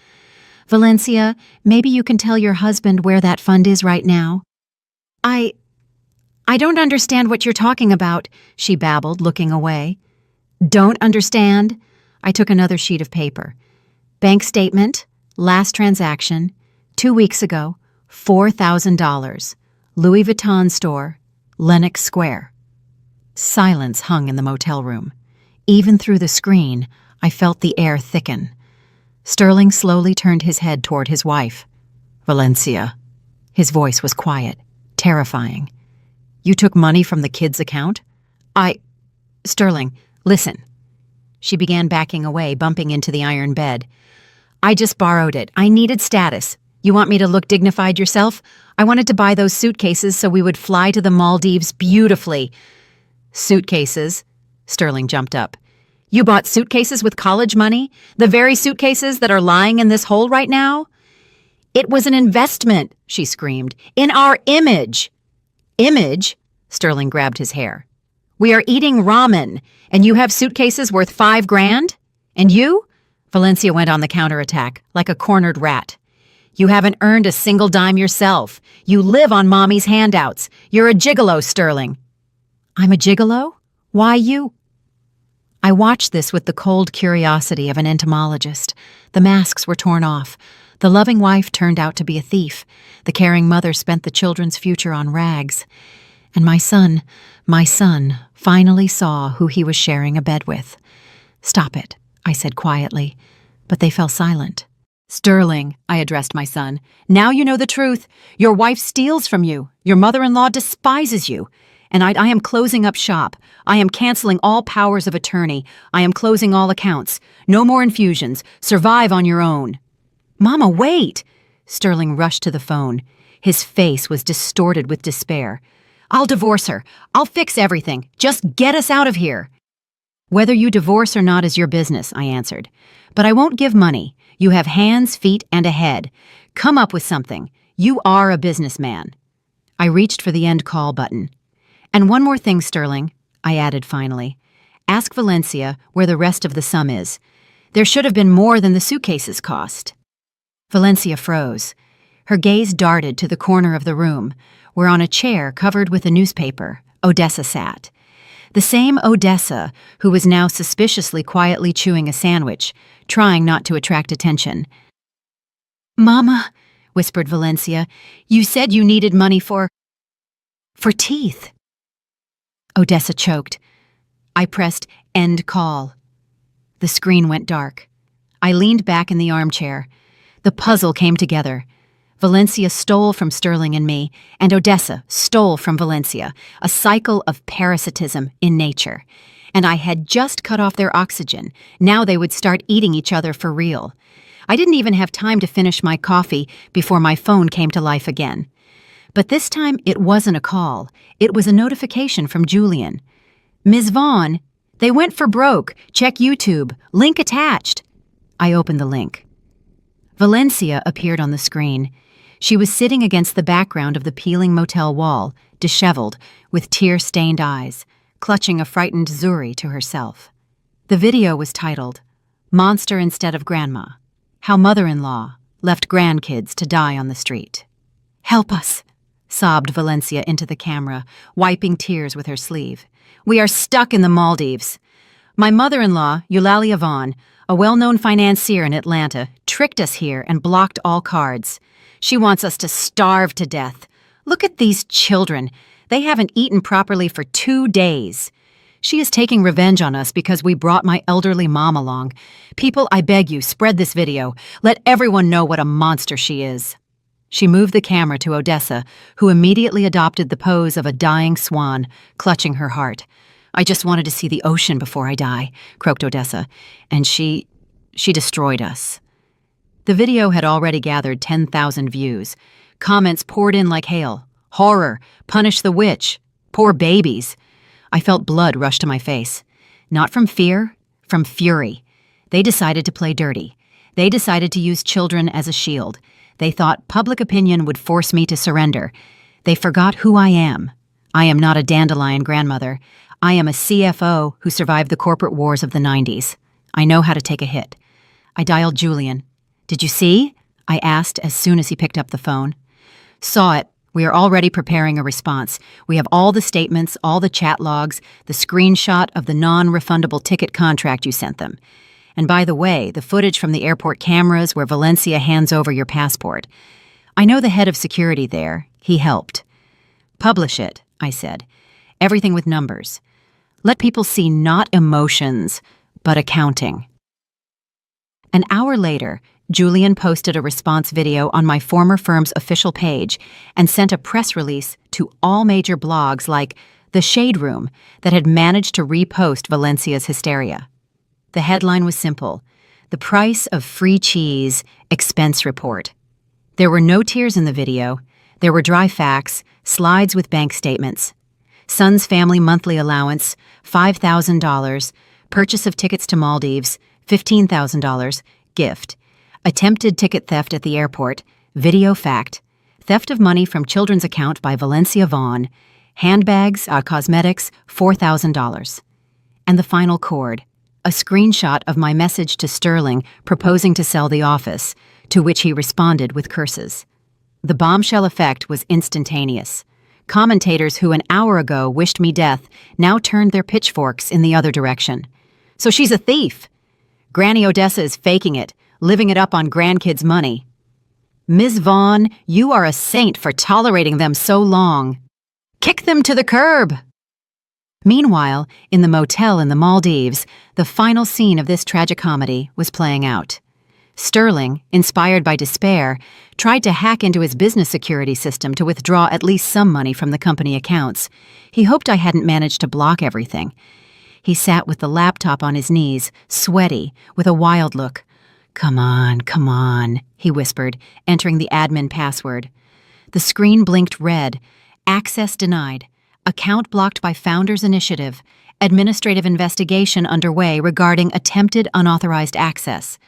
Valencia, maybe you can tell your husband where that fund is right now? I don't understand what you're talking about, she babbled, looking away. Don't understand? I took another sheet of paper. Bank statement, last transaction, 2 weeks ago, $4,000. Louis Vuitton store, Lenox Square. Silence hung in the motel room. Even through the screen, I felt the air thicken. Sterling slowly turned his head toward his wife. Valencia. His voice was quiet, terrifying. You took money from the kids' account? Sterling, listen. She began backing away, bumping into the iron bed. I just borrowed it. I needed status. You want me to look dignified yourself? I wanted to buy those suitcases so we would fly to the Maldives beautifully. Suitcases? Sterling jumped up. You bought suitcases with college money? The very suitcases that are lying in this hole right now? It was an investment, she screamed. In our image. Image? Sterling grabbed his hair. We are eating ramen, and you have suitcases worth $5,000? And you? Valencia went on the counterattack, like a cornered rat. You haven't earned a single dime yourself. You live on Mommy's handouts. You're a gigolo, Sterling. I'm a gigolo? Why you? I watched this with the cold curiosity of an entomologist. The masks were torn off. The loving wife turned out to be a thief. The caring mother spent the children's future on rags. And my son finally saw who he was sharing a bed with. Stop it, I said quietly, but they fell silent. Sterling, I addressed my son, now you know the truth. Your wife steals from you. Your mother-in-law despises you. And I am closing up shop. I am canceling all powers of attorney. I am closing all accounts. No more infusions. Survive on your own. Mama, wait! Sterling rushed to the phone. His face was distorted with despair. I'll divorce her. I'll fix everything. Just get us out of here. Whether you divorce or not is your business, I answered. But I won't give money. You have hands, feet, and a head. Come up with something. You are a businessman. I reached for the end call button. And one more thing, Sterling, I added finally. Ask Valencia where the rest of the sum is. There should have been more than the suitcases cost. Valencia froze. Her gaze darted to the corner of the room, where on a chair covered with a newspaper, Odessa sat. The same Odessa who was now suspiciously quietly chewing a sandwich, trying not to attract attention. Mama, whispered Valencia, you said you needed money for teeth. Odessa choked. I pressed end call. The screen went dark. I leaned back in the armchair. The puzzle came together. Valencia stole from Sterling and me, and Odessa stole from Valencia, a cycle of parasitism in nature. And I had just cut off their oxygen. Now they would start eating each other for real. I didn't even have time to finish my coffee before my phone came to life again. But this time it wasn't a call. It was a notification from Julian. Ms. Vaughn, they went for broke. Check YouTube. Link attached. I opened the link. Valencia appeared on the screen. She was sitting against the background of the peeling motel wall, disheveled, with tear-stained eyes, clutching a frightened Zuri to herself. The video was titled, Monster Instead of Grandma, How Mother-in-Law Left Grandkids to Die on the Street. Help us, sobbed Valencia into the camera, wiping tears with her sleeve. We are stuck in the Maldives. My mother-in-law, Eulalia Vaughn, a well-known financier in Atlanta, tricked us here and blocked all cards. She wants us to starve to death. Look at these children. They haven't eaten properly for 2 days. She is taking revenge on us because we brought my elderly mom along. People, I beg you, spread this video. Let everyone know what a monster she is." She moved the camera to Odessa, who immediately adopted the pose of a dying swan, clutching her heart. "I just wanted to see the ocean before I die," croaked Odessa, and she destroyed us. The video had already gathered 10,000 views. Comments poured in like hail. "Horror! Punish the witch! Poor babies!" I felt blood rush to my face. Not from fear, from fury. They decided to play dirty. They decided to use children as a shield. They thought public opinion would force me to surrender. They forgot who I am. I am not a dandelion grandmother. I am a CFO who survived the corporate wars of the 90s. I know how to take a hit. I dialed Julian. "Did you see?" I asked as soon as he picked up the phone. "Saw it. We are already preparing a response. We have all the statements, all the chat logs, the screenshot of the non-refundable ticket contract you sent them. And by the way, the footage from the airport cameras where Valencia hands over your passport. I know the head of security there. He helped." "Publish it," I said. "Everything with numbers. Let people see not emotions, but accounting." An hour later, Julian posted a response video on my former firm's official page and sent a press release to all major blogs like The Shade Room that had managed to repost Valencia's hysteria. The headline was simple: "The price of free cheese, expense report." There were no tears in the video. There were dry facts, slides with bank statements. Son's family monthly allowance, $5,000, purchase of tickets to Maldives, $15,000, gift. Attempted ticket theft at the airport, video fact, theft of money from children's account by Valencia Vaughn, handbags, cosmetics, $4,000. And the final chord, a screenshot of my message to Sterling proposing to sell the office, to which he responded with curses. The bombshell effect was instantaneous. Commentators who an hour ago wished me death now turned their pitchforks in the other direction. "So she's a thief. Granny Odessa is faking it, living it up on Grandkids' money. Ms. Vaughn, you are a saint for tolerating them so long. Kick them to the curb." Meanwhile, in the motel in the Maldives, the final scene of this tragicomedy was playing out. Sterling, inspired by despair, tried to hack into his business security system to withdraw at least some money from the company accounts. He hoped I hadn't managed to block everything. He sat with the laptop on his knees, sweaty, with a wild look. Come on," he whispered, entering the admin password. The screen blinked red. Access denied. Account blocked by Founders Initiative. Administrative investigation underway regarding attempted unauthorized access.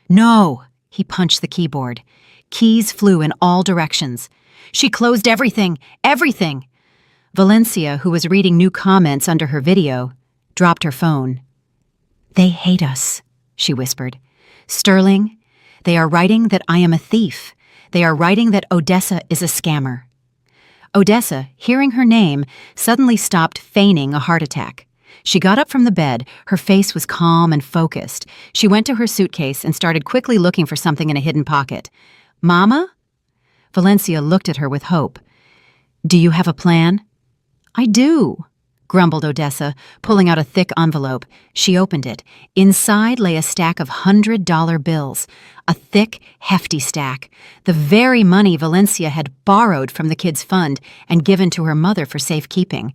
"No!" He punched the keyboard. Keys flew in all directions. "She closed everything! Everything!" Valencia, who was reading new comments under her video, dropped her phone. "They hate us," she whispered. "Sterling, they are writing that I am a thief. They are writing that Odessa is a scammer." Odessa, hearing her name, suddenly stopped feigning a heart attack. She got up from the bed. Her face was calm and focused. She went to her suitcase and started quickly looking for something in a hidden pocket. "Mama?" Valencia looked at her with hope. "Do you have a plan?" "I do," grumbled Odessa, pulling out a thick envelope. She opened it. Inside lay a stack of $100 bills, a thick, hefty stack, the very money Valencia had borrowed from the kids' fund and given to her mother for safekeeping,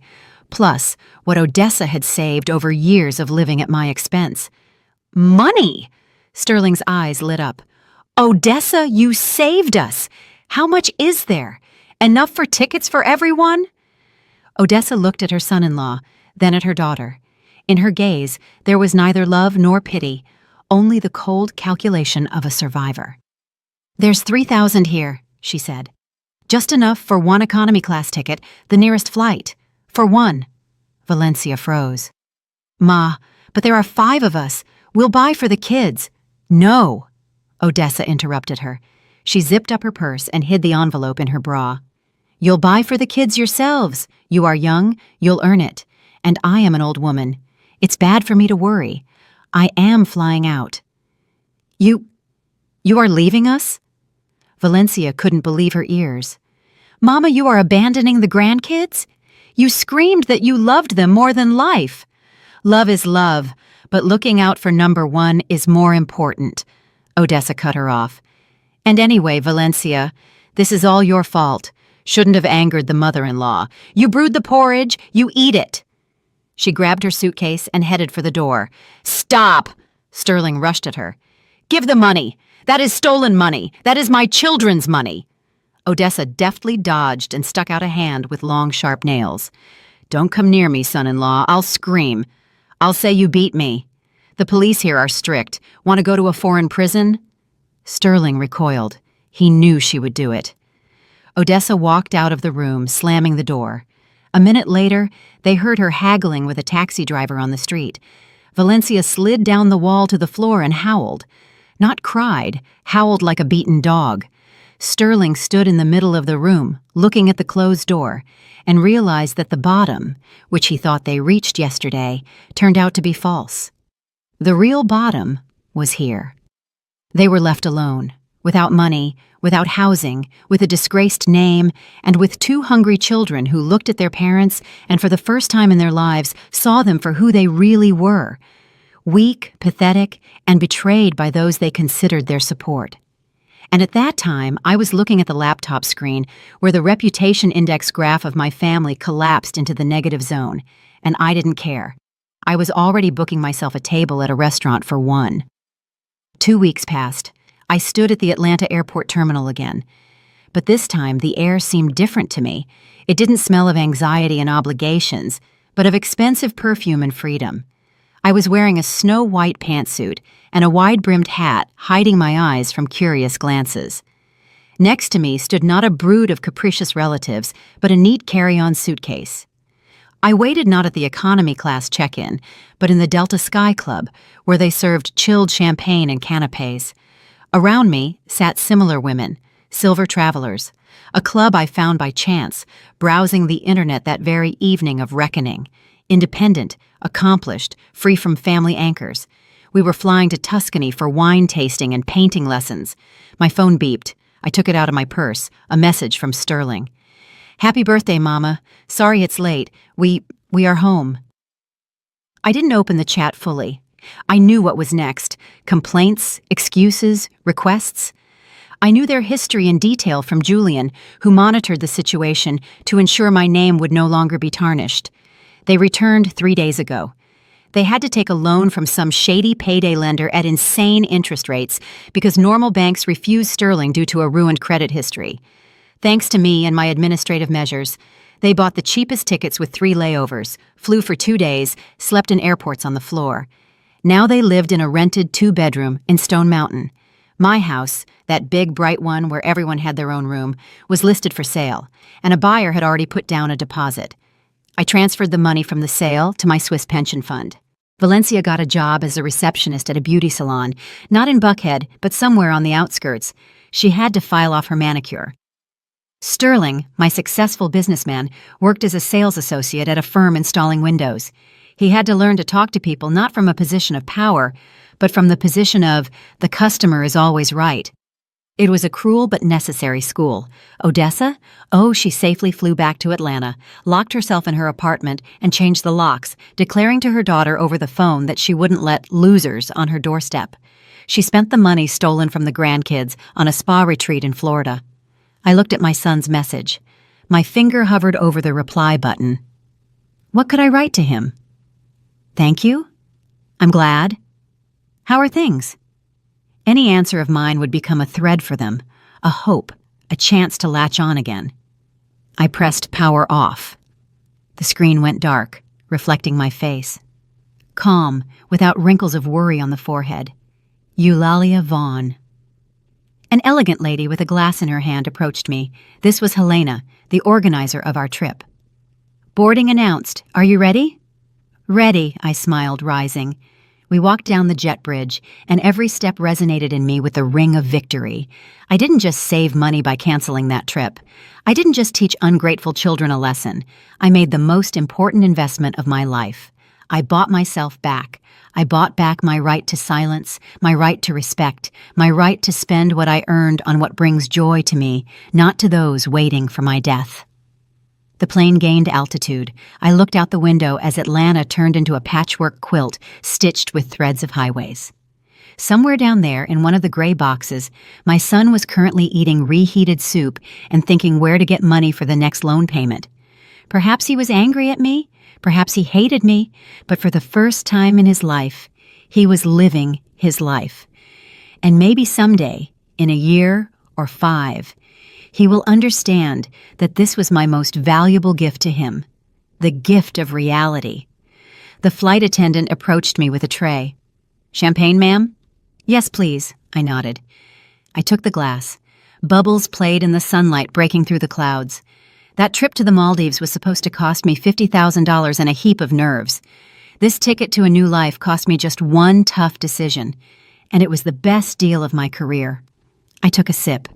plus what Odessa had saved over years of living at my expense. "Money!" Sterling's eyes lit up. "Odessa, you saved us! How much is there? Enough for tickets for everyone?" Odessa looked at her son-in-law, then at her daughter. In her gaze, there was neither love nor pity, only the cold calculation of a survivor. "There's 3,000 here," she said. "Just enough for one economy class ticket, the nearest flight. For one." Valencia froze. "Ma, but there are 5 of us. We'll buy for the kids." "No," Odessa interrupted her. She zipped up her purse and hid the envelope in her bra. "You'll buy for the kids yourselves. You are young, you'll earn it. And I am an old woman. It's bad for me to worry. I am flying out." You are leaving us?" Valencia couldn't believe her ears. "Mama, you are abandoning the grandkids? You screamed that you loved them more than life. Love is love, but looking out for number one is more important. Odessa cut her off. And anyway, Valencia, this is all your fault. Shouldn't have angered the mother-in-law. You brewed the porridge, you eat it. She grabbed her suitcase and headed for the door. Stop! Sterling rushed at her. Give the money. That is stolen money. That is my children's money. Odessa deftly dodged and stuck out a hand with long, sharp nails. Don't come near me, son-in-law. I'll scream. I'll say you beat me. The police here are strict. Want to go to a foreign prison? Sterling recoiled. He knew she would do it. Odessa walked out of the room, slamming the door. A minute later, they heard her haggling with a taxi driver on the street. Valencia slid down the wall to the floor and howled. Not cried, howled like a beaten dog. Sterling stood in the middle of the room, looking at the closed door, and realized that the bottom, which he thought they reached yesterday, turned out to be false. The real bottom was here. They were left alone, without money, without housing, with a disgraced name, and with two hungry children who looked at their parents and for the first time in their lives saw them for who they really were, weak, pathetic, and betrayed by those they considered their support. And at that time, I was looking at the laptop screen where the reputation index graph of my family collapsed into the negative zone, and I didn't care. I was already booking myself a table at a restaurant for one. 2 weeks passed. I stood at the Atlanta airport terminal again. But this time, the air seemed different to me. It didn't smell of anxiety and obligations, but of expensive perfume and freedom. I was wearing a snow-white pantsuit and a wide-brimmed hat, hiding my eyes from curious glances. Next to me stood not a brood of capricious relatives, but a neat carry-on suitcase. I waited not at the economy class check-in, but in the Delta Sky Club, where they served chilled champagne and canapes. Around me sat similar women, silver travelers, a club I found by chance, browsing the internet that very evening of reckoning. Independent, accomplished, free from family anchors. We were flying to Tuscany for wine tasting and painting lessons. My phone beeped. I took it out of my purse, a message from Sterling. Happy birthday, Mama. Sorry it's late. We are home. I didn't open the chat fully. I knew what was next. Complaints, excuses, requests. I knew their history in detail from Julian, who monitored the situation to ensure my name would no longer be tarnished. They returned 3 days ago. They had to take a loan from some shady payday lender at insane interest rates because normal banks refused Sterling due to a ruined credit history. Thanks to me and my administrative measures, they bought the cheapest tickets with 3 layovers, flew for 2 days, slept in airports on the floor. Now they lived in a rented 2-bedroom in Stone Mountain. My house, that big, bright one where everyone had their own room, was listed for sale, and a buyer had already put down a deposit. I transferred the money from the sale to my Swiss pension fund. Valencia got a job as a receptionist at a beauty salon, not in Buckhead, but somewhere on the outskirts. She had to file off her manicure. Sterling, my successful businessman, worked as a sales associate at a firm installing windows. He had to learn to talk to people not from a position of power, but from the position of, the customer is always right. It was a cruel but necessary school. Odessa? Oh, she safely flew back to Atlanta, locked herself in her apartment, and changed the locks, declaring to her daughter over the phone that she wouldn't let losers on her doorstep. She spent the money stolen from the Grandkids on a spa retreat in Florida. I looked at my son's message. My finger hovered over the reply button. What could I write to him? Thank you? I'm glad. How are things? Any answer of mine would become a thread for them, a hope, a chance to latch on again. I pressed power off. The screen went dark, reflecting my face. Calm, without wrinkles of worry on the forehead. Eulalia Vaughn. An elegant lady with a glass in her hand approached me. This was Helena, the organizer of our trip. Boarding announced. Are you ready? Ready, I smiled, rising. We walked down the jet bridge, and every step resonated in me with the ring of victory. I didn't just save money by canceling that trip. I didn't just teach ungrateful children a lesson. I made the most important investment of my life. I bought myself back. I bought back my right to silence, my right to respect, my right to spend what I earned on what brings joy to me, not to those waiting for my death. The plane gained altitude. I looked out the window as Atlanta turned into a patchwork quilt stitched with threads of highways. Somewhere down there, in one of the gray boxes, my son was currently eating reheated soup and thinking where to get money for the next loan payment. Perhaps he was angry at me, perhaps he hated me, but for the first time in his life, he was living his life. And maybe someday, in a year or 5, he will understand that this was my most valuable gift to him, the gift of reality. The flight attendant approached me with a tray. "Champagne, ma'am?" "Yes, please," I nodded. I took the glass. Bubbles played in the sunlight breaking through the clouds. That trip to the Maldives was supposed to cost me $50,000 and a heap of nerves. This ticket to a new life cost me just one tough decision, and it was the best deal of my career. I took a sip.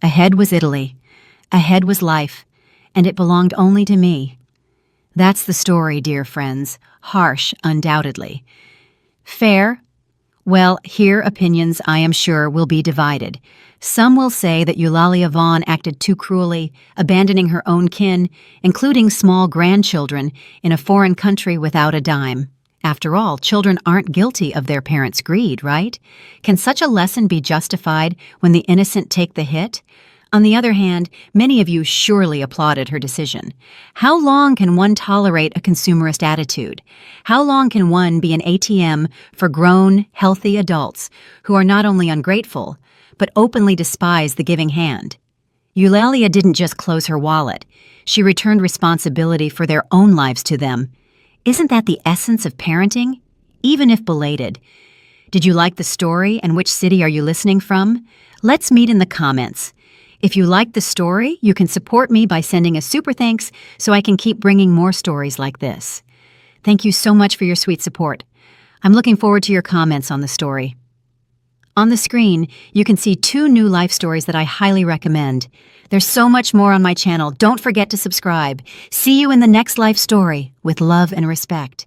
Ahead was Italy. Ahead was life, and it belonged only to me. That's the story, dear friends. Harsh, undoubtedly. Fair? Well, here opinions, I am sure, will be divided. Some will say that Eulalia Vaughn acted too cruelly, abandoning her own kin, including small grandchildren, in a foreign country without a dime. After all, children aren't guilty of their parents' greed, right? Can such a lesson be justified when the innocent take the hit? On the other hand, many of you surely applauded her decision. How long can one tolerate a consumerist attitude? How long can one be an ATM for grown, healthy adults who are not only ungrateful, but openly despise the giving hand? Eulalia didn't just close her wallet. She returned responsibility for their own lives to them. Isn't that the essence of parenting? Even if belated. Did you like the story, and which city are you listening from? Let's meet in the comments. If you like the story, you can support me by sending a super thanks so I can keep bringing more stories like this. Thank you so much for your sweet support. I'm looking forward to your comments on the story. On the screen, you can see 2 new life stories that I highly recommend. There's so much more on my channel. Don't forget to subscribe. See you in the next life story with love and respect.